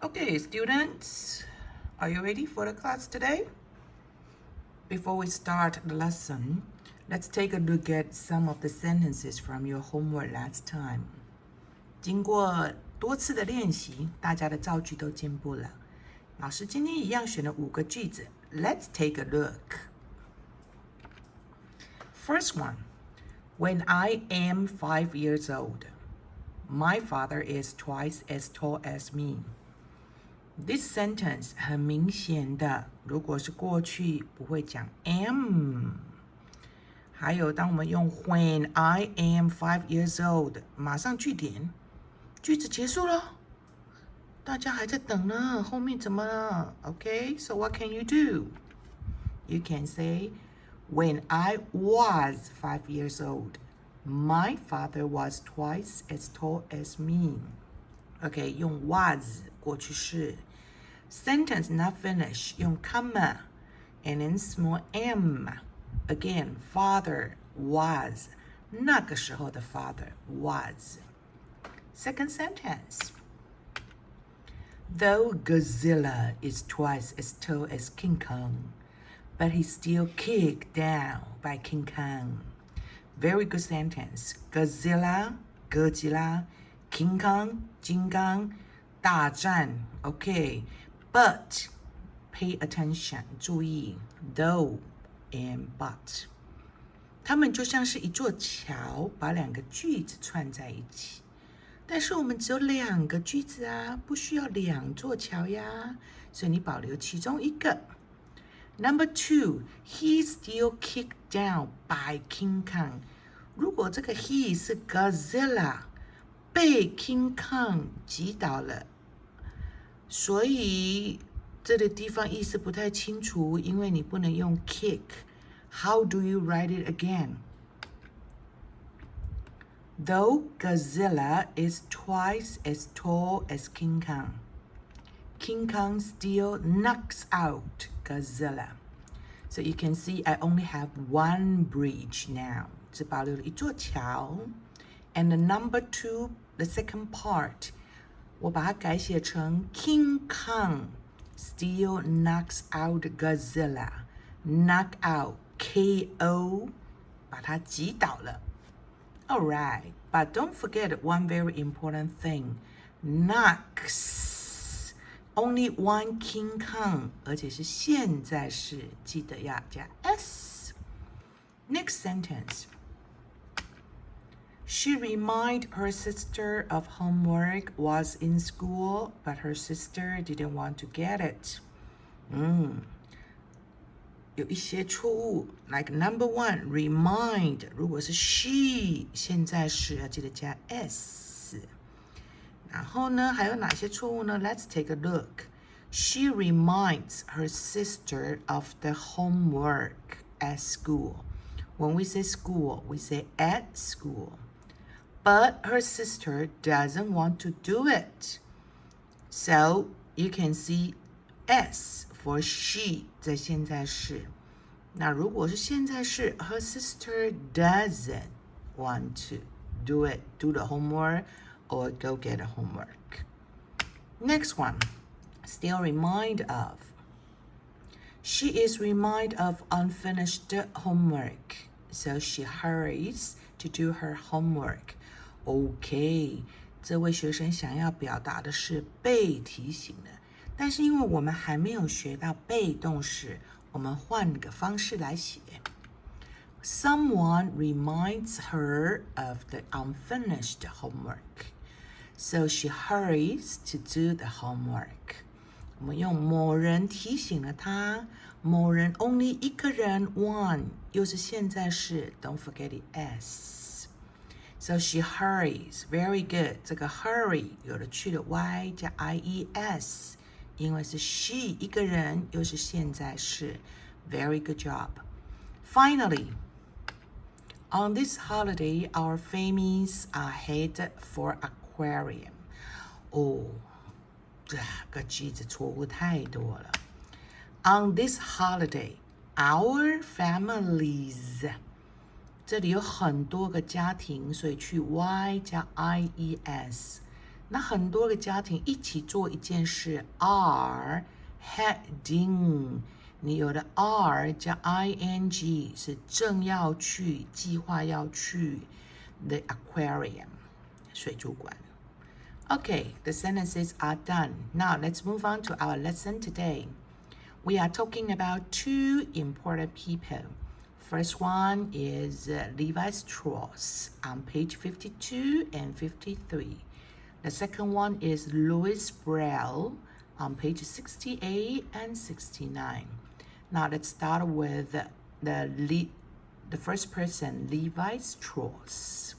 Okay, students, are you ready for the class today? Before we start the lesson, let's take a look at some of the sentences from your homework last time. 经过多次的练习，大家的造句都进步了。老师今天一样选了5个句子。Let's take a look. First one, when I am 5 years old, my father is twice as tall as me. This sentence 很明显的，如果是过去不会讲 am。还有，当我们用 When I am 5 years old， 马上句点，句子结束了。大家还在等呢，后面怎么了 ？Okay, so what can you do? You can say, When I was 5 years old, my father was twice as tall as me. Okay, 用 was 过去式。Sentence not finished, 用 comma, and then small m. Again, father was, 那个时候的 father was. Second sentence. Though Godzilla is twice as tall as King Kong, but he's still kicked down by King Kong. Very good sentence. Godzilla, 哥吉拉 King Kong, 金刚大战 Okay, but pay attention, 注意 though and but. 它们就像是一座桥，把2个句子串在一起。但是我们只有2个句子啊，不需要2座桥呀，所以你保留其中一个。Number 2, he's still kicked down by King Kong. 如果这个 he 是 Godzilla， 被 King Kong 击倒了，所以这个地方意思不太清楚，因为你不能用 kick. How do you write it again? Though Godzilla is twice as tall as King Kong, King Kong still knocks out Godzilla. So you can see I only have 1 bridge now. 只保留了一座桥。And the number 2, the second part, 我把它改写成 King Kong still knocks out Godzilla. Knock out, K.O. 把它击倒了。Alright, but don't forget one very important thing. Knocks. Only one King Kong, 而且是现在式，记得要加 s. Next sentence. She reminded her sister of homework was in school, but her sister didn't want to get it. 有一些错误 like number 1, remind. 如果是 she 现在时要记得加 s. 然后呢，还有哪些错误呢？ Let's take a look. She reminds her sister of the homework at school. When we say school, we say at school. But her sister doesn't want to do it. So you can see s for she 在现在式。那如果是现在式 her sister doesn't want to do it, do the homework or go get the homework. Next one, still remind of. She is reminded of unfinished homework, so she hurries to do her homework. Okay, 这位学生想要表达的是被提醒的，但是因为我们还没有学到被动式，我们换个方式来写。Someone reminds her of the unfinished homework, so she hurries to do the homework. 我们用某人提醒了她，某人 only 一个人 one 又是现在式 don't forget the s. So she hurries, very good. 这个 hurry 有了去了 y 加 ies， 因为是 she 一个人又是现在式 very good job. Finally, on this holiday, our families are headed for aquarium. 这个句子错误太多了。On this holiday, our families. 这里有很多个家庭，所以去 y 加 ies 那很多个家庭一起做一件事 are heading， 你有的 are 加 ing 是正要去，计划要去 the aquarium 水族馆。Okay, the sentences are done. Now let's move on to our lesson today. We are talking about two important people. First one is Levi Strauss on page 52 and 53. The second one is Louis Braille on page 68 and 69. Now let's start with the first person, Levi Strauss.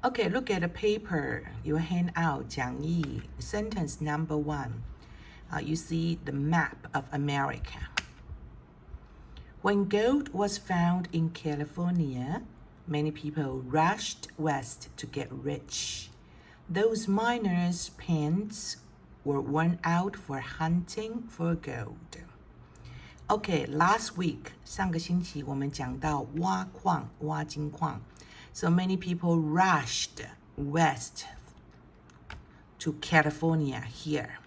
Okay, look at the paper, your handout, 讲义, sentence number 1. You see the map of America. When gold was found in California, many people rushed west to get rich. Those miners' pants were worn out for hunting for gold. Okay, last week, 上个星期我们讲到挖矿，挖金矿。So many people rushed west to California here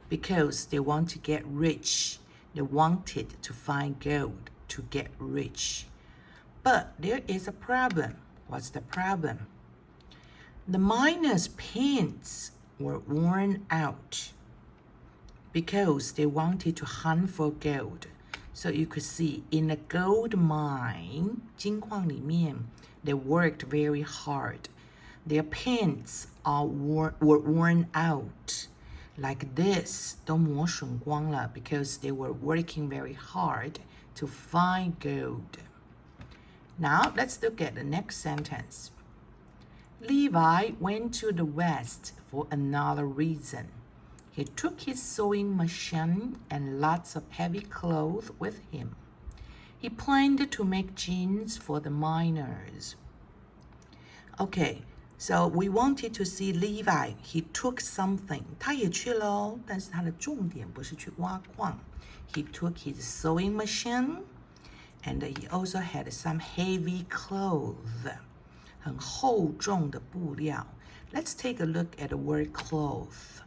because they want to get rich. They wanted to find gold to get rich. But there is a problem. What's the problem? The miners' pants were worn out because they wanted to hunt for gold. So you could see in a gold mine, 金矿里面, they worked very hard. Their pants were worn out. Like this, 都磨损光了 because they were working very hard to find gold. Now let's look at the next sentence. Levi went to the West for another reason. He took his sewing machine and lots of heavy clothes with him. He planned to make jeans for the miners. Okay, so we wanted to see Levi. He took something. 他也去了哦，但是他的重点不是去挖矿。He took his sewing machine, and he also had some heavy clothes. 很厚重的布料。Let's take a look at the word cloth.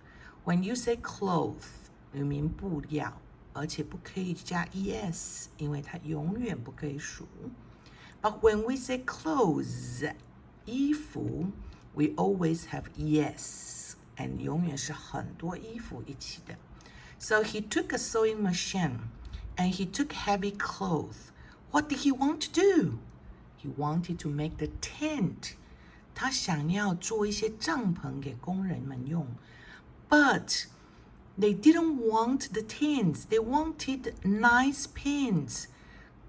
When you say cloth, you mean 布料，而且不可以加 es， 因为它永远不可以数。But when we say clothes, 衣服 we always have yes, and 永远是很多衣服一起的。So he took a sewing machine, and he took heavy clothes. What did he want to do? He wanted to make the tent. 他想要做一些帐篷给工人们用。But they didn't want the tents. They wanted nice pants,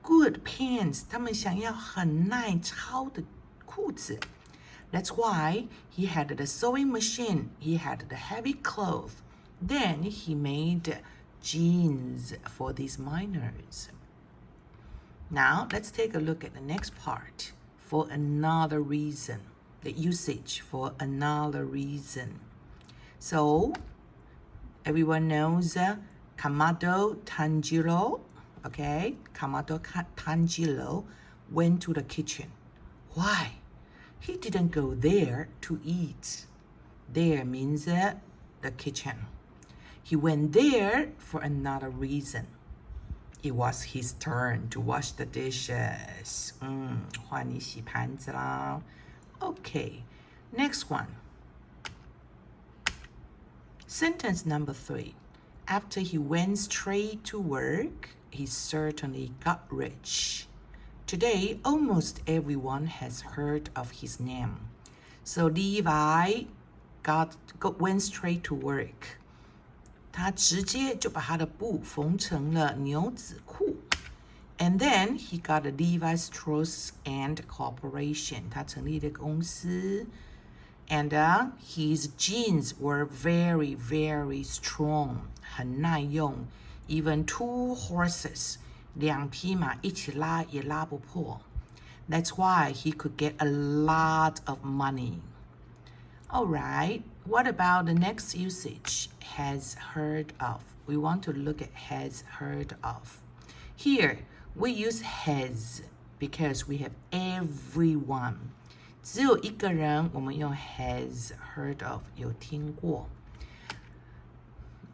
good pants. 他们想要很耐操的裤子。That's why he had the sewing machine. He had the heavy clothes. Then he made jeans for these miners. Now let's take a look at the next part. For another reason. The usage for another reason. So, everyone knows Kamado Tanjiro, okay? Kamado Tanjiro went to the kitchen. Why? He didn't go there to eat. There means the kitchen. He went there for another reason. It was his turn to wash the dishes. 换你洗盘子啦. Okay, next one. Sentence number 3. After he went straight to work, he certainly got rich. Today, almost everyone has heard of his name. So Levi went straight to work. 他直接就把他的布缝成了牛仔裤。And then he got a Levi Strauss and Corporation. 他成立了公司。And his jeans were very, very strong. 很耐用。Even 2 horses. 2匹马一起拉也拉不破。That's why he could get a lot of money. Alright, what about the next usage? Has heard of. We want to look at has heard of. Here, we use has because we have everyone. 只有一个人，我们用 has heard of 有听过。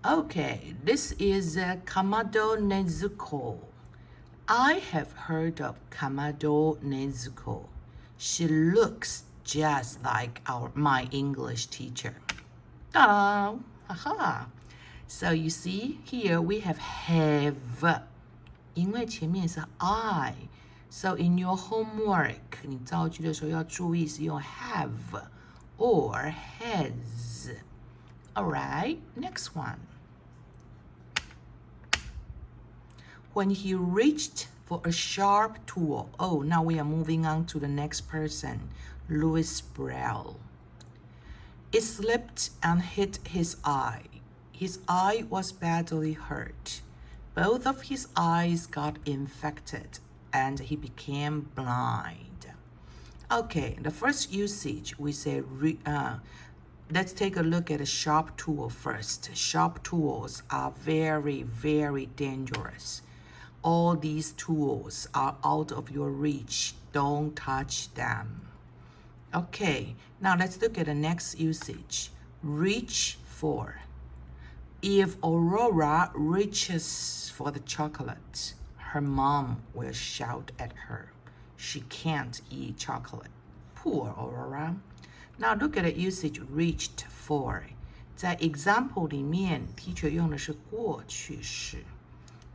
Okay, this is Kamado Nezuko. I have heard of Kamado Nezuko. She looks just like my English teacher. Ta-da! Haha! So you see, here we have 因为前面是 I. So in your homework, 你造句的时候要注意是用 have or has. Alright, next one. When he reached for a sharp tool. Oh, now we are moving on to the next person, Louis Braille. It slipped and hit his eye. His eye was badly hurt. Both of his eyes got infected and he became blind. Okay, the first usage, we say, let's take a look at a sharp tool first. Sharp tools are very, very dangerous. All these tools are out of your reach. Don't touch them. Okay, now let's look at the next usage. Reach for. If Aurora reaches for the chocolate, her mom will shout at her. She can't eat chocolate. Poor Aurora. Now look at the usage reached for. 在 example 里面 teacher 用的是过去式。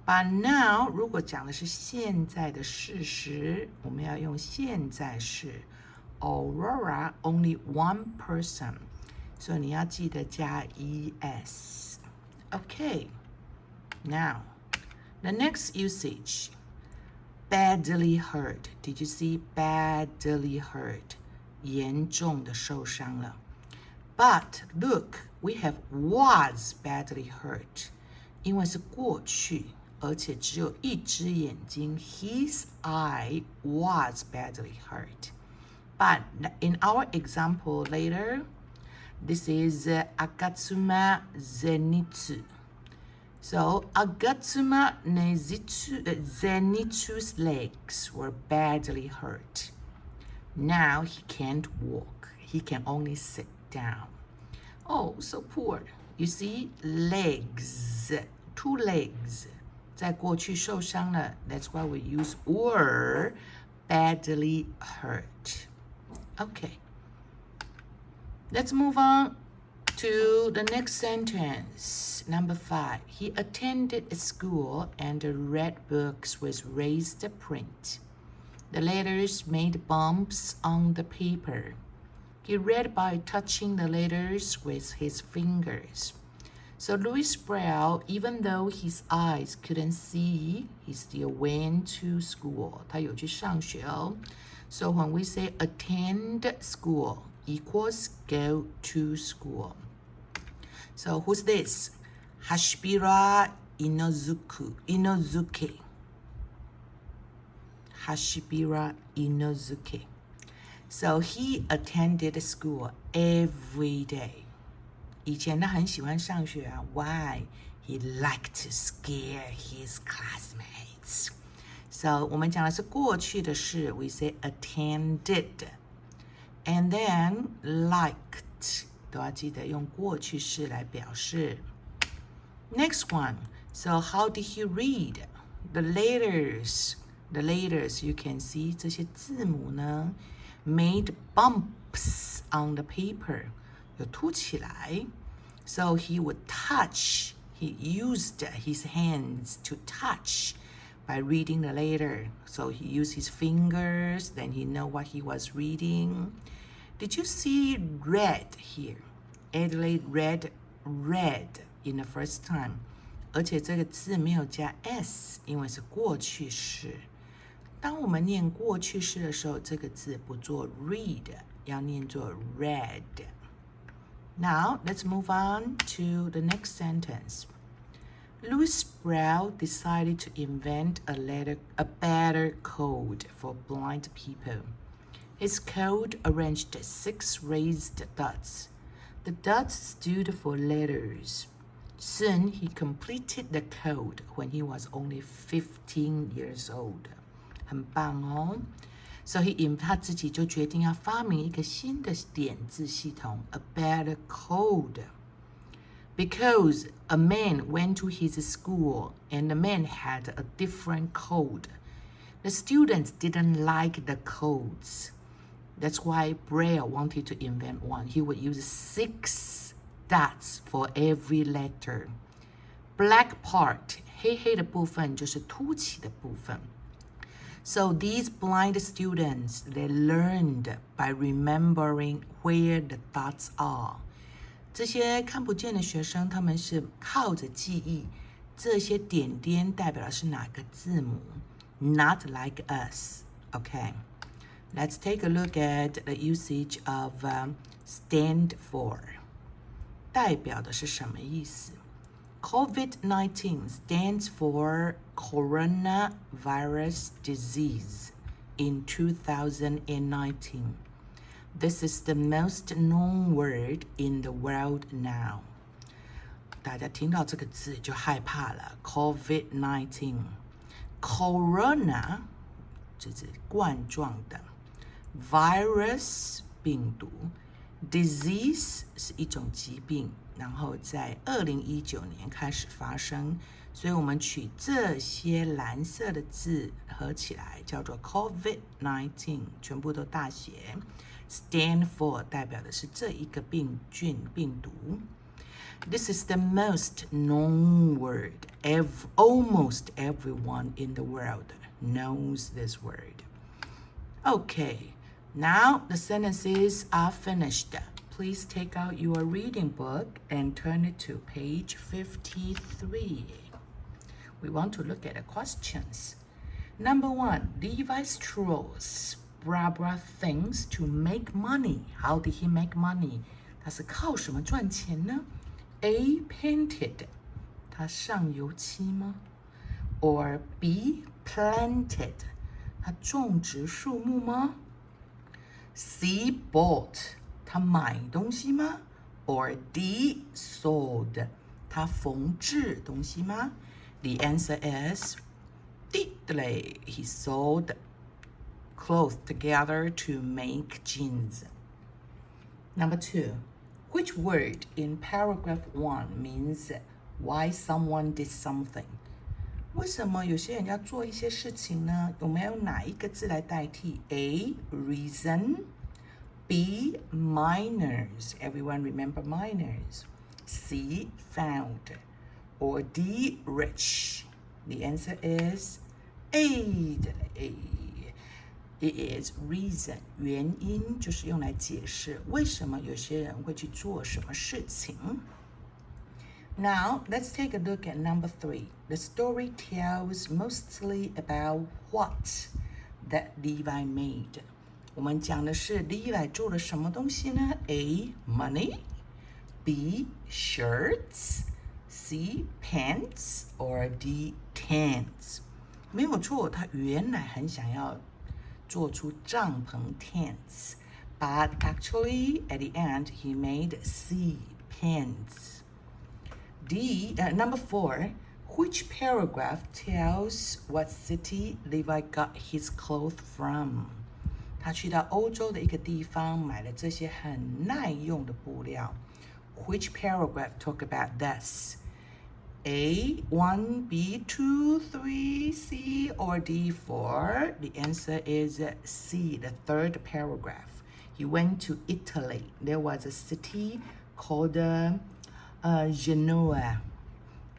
But now 如果讲的是现在的事实，我们要用现在式。Aurora only one person. 所以你要记得加 es. Okay. Now, the next usage. Badly hurt. Did you see badly hurt? 严重的受伤了。But look, we have was badly hurt. 因为是过去，而且只有一只眼睛。His eye was badly hurt. But in our example later, this is Agatsuma Zenitsu. So Agatsuma Zenitsu's legs were badly hurt. Now he can't walk. He can only sit down. Oh, so poor. You see, legs, 2 legs. 在过去受伤了. That's why we use were badly hurt. Okay. Let's move on to the next sentence. Number 5. He attended a school and read books with raised print. The letters made bumps on the paper. He read by touching the letters with his fingers. So Louis Braille, even though his eyes couldn't see, he still went to school. 他有去上学哦。So when we say attend school equals go to school. So who's this? Hashibira Inozuke. Hashibira Inozuke. So he attended school every day. 以前他很喜欢上学啊。Why? He liked to scare his classmates. So 我们讲的是过去的事 we say attended. And then liked 都要记得用过去式来表示。Next one. So how did he read? The letters you can see 这些字母呢 made bumps on the paper 有凸起来 So he would touch. He used his hands to touch by reading the letter. So he used his fingers, then he know what he was reading. Did you see red here? Adelaide read red in the first time. 而且这个字没有加 s， 因为是过去式。当我们念过去式的时候，这个字不做 read， 要念作 read。Now, let's move on to the next sentence. Louis Braille decided to invent a better code for blind people. His code arranged 6 raised dots. The dots stood for letters. Soon, he completed the code when he was only 15 years old. 很棒哦。So他自己就决定要发明一个新的点字系统 ，a better code. Because a man went to his school and the man had a different code. The students didn't like the codes. That's why Braille wanted to invent one. He would use 6 dots for every letter. Black part, 黑黑的部分就是凸起的部分。So these blind students, they learned by remembering where the dots are. 这些看不见的学生，他们是靠着记忆，这些点点代表的是哪个字母 ？Not like us, okay? Let's take a look at the usage of stand for. 代表的是什么意思 ？COVID-19 stands for coronavirus disease in 2019.This is the most known word in the world now. 大家听到这个字就害怕了 COVID-19 Corona 这是冠状的 Virus 病毒 Disease 是一种疾病，然后在2019年开始发生，所以我们取这些蓝色的字合起来叫做 COVID-19 全部都大写Stand for 代表的是这一个病毒。This is the most known word. Almost everyone in the world knows this word. Okay, now the sentences are finished. Please take out your reading book and turn it to page 53. We want to look at the questions. Number 1, Levi Strauss.Barbara thinks to make money. How did he make money? 他是靠什么赚钱呢 ？A. Painted. 他上油漆吗 ？Or B. Planted. 他种植树木吗 ？C. Bought. 他买东西吗 ？Or D. Sold. 他缝制东西吗 ？The answer is D. He sold.Cloth together to make jeans. Number 2, which word in paragraph 1 means why someone did something? 为什么有些人要做一些事情呢？有没有哪一个字来代替 ？A. Reason. B. Miners. Everyone remember miners. C. Found. Or D. Rich. The answer is A. It is reason. 原因就是用来解释为什么有些人会去做什么事情。Now, let's take a look at number 3. The story tells mostly about what that Levi made. 我们讲的是 Levi 做了什么东西呢 ？A. Money. B. Shirts. C. Pants. Or D. Tents. 没有错，他原来很想要做出帐篷 tents, but actually at the end he made C, pants. Number 4, which paragraph tells what city Levi got his clothes from? 他去到欧洲的一个地方买了这些很耐用的布料。Which paragraph talk about this? A, 1, B, 2, 3, C, or D, 4? The answer is C, the third paragraph. He went to Italy. There was a city called Genoa,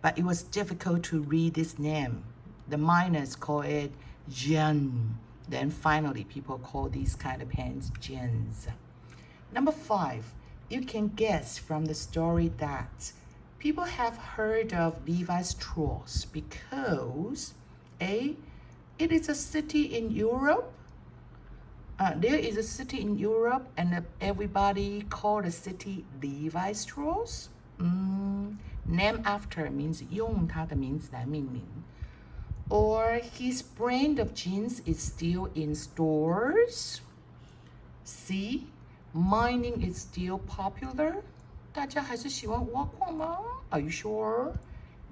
but it was difficult to read this name. The miners call it Gen. Then finally, people call these kind of pens gens. Number 5, you can guess from the story that people have heard of Levi Strauss because A, it is a city in Europe. There is a city in Europe and everybody called the city Levi Strauss. Name after means 用它的名字来命名. Or his brand of jeans is still in stores. C, mining is still popular. 大家还是喜欢挖矿吗 Are you sure?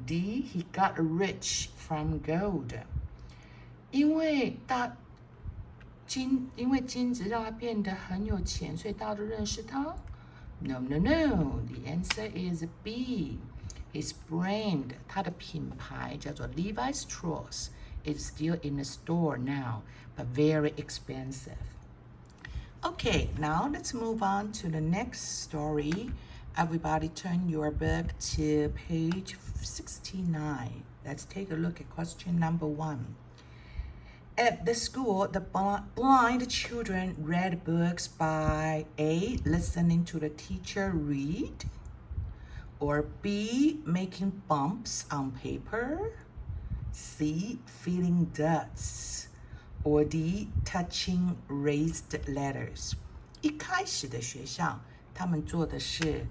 D, he got rich from gold. 因为因为金子让他变得很有钱，所以大家都认识他。No, no, no. The answer is B. His brand, 他的品牌叫做 Levi's Strauss. It's still in the store now, but very expensive. Okay, now let's move on to the next story. Everybody turn your book to page 69. Let's take a look at question number 1. At the school, the blind children read books by A. Listening to the teacher read, or B. Making bumps on paper, C. Feeling dots, or D. Touching raised letters. 一开始的学校，他们做的是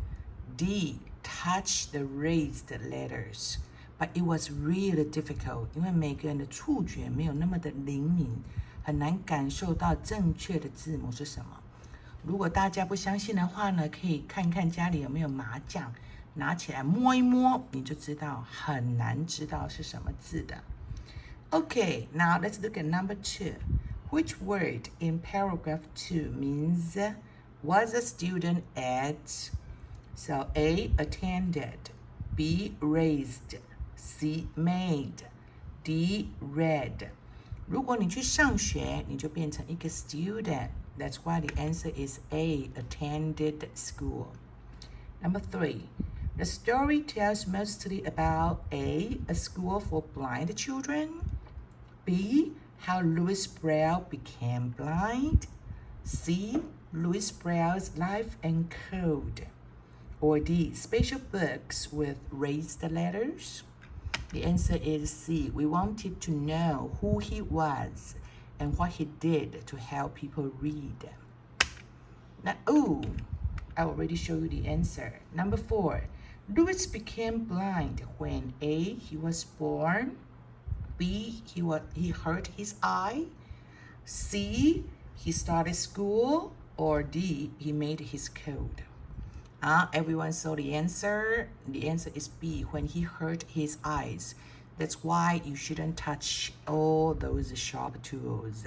D. Touch the raised letters. But it was really difficult, 因为每个人的触觉没有那么的灵敏，很难感受到正确的字母是什么。如果大家不相信的话呢，可以看看家里有没有麻将，拿起来摸一摸，你就知道很难知道是什么字的。Okay, now let's look at number 2. Which word in paragraph 2 means was a student at? So A. Attended, B. Raised, C. Made, D. Read. 如果你去上学，你就变成一个 student. That's why the answer is A. Attended school. Number 3. The story tells mostly about A. A school for blind children, B. How Louis Braille became blind, C. Louis Braille's life and code, or D. Special books with raised letters. The answer is C. We wanted to know who he was and what he did to help people read. Now, I already showed you the answer. Number 4. Louis became blind when A. He was born, B. He hurt his eye, C. He started school, or D. He made his code. Everyone saw the answer. The answer is B, when he hurt his eyes. That's why you shouldn't touch all those sharp tools.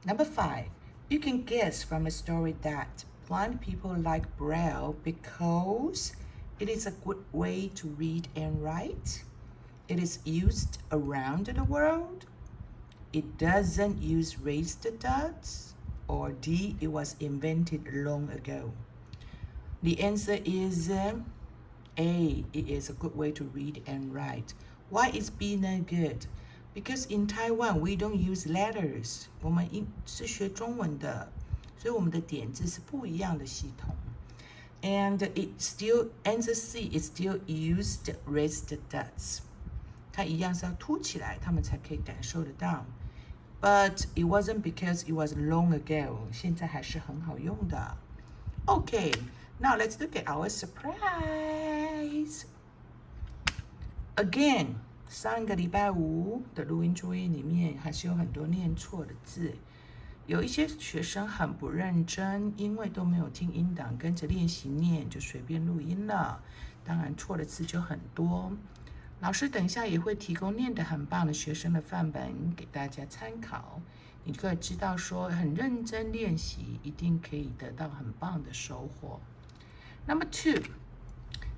Number 5. You can guess from a story that blind people like Braille because it is a good way to read and write. It is used around the world. It doesn't use raised dots. Or D, it was invented long ago. The answer is A. It is a good way to read and write. Why is B not good? Because in Taiwan, we don't use letters. 我们是学中文的，所以我们的点字是不一样的系统。And it still, answer C, it still used raised dots. 它一样是要凸起来，他们才可以感受得到。But it wasn't because it was long ago. 现在还是很好用的。Okay, now let's look at our surprise. Again, 上个礼拜五的录音作业里面还是有很多念错的字。有一些学生很不认真，因为都没有听音档跟着练习念，就随便录音了。当然错的字就很多。老师等一下也会提供念得很棒的学生的范本给大家参考，你就可以知道说很认真练习，一定可以得到很棒的收获。Number 2，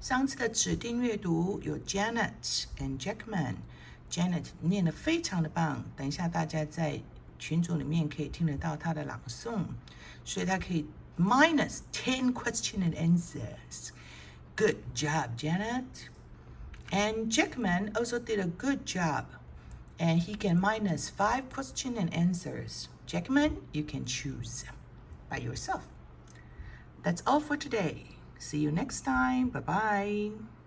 上次的指定阅读有 Janet and Jackman。Janet 念得非常的棒，等一下大家在群组里面可以听得到她的朗诵，所以她可以 minus 10 question and answers. Good job, Janet.And Jackman also did a good job, and he can minus 5 questions and answers. Jackman, you can choose by yourself. That's all for today. See you next time. Bye-bye.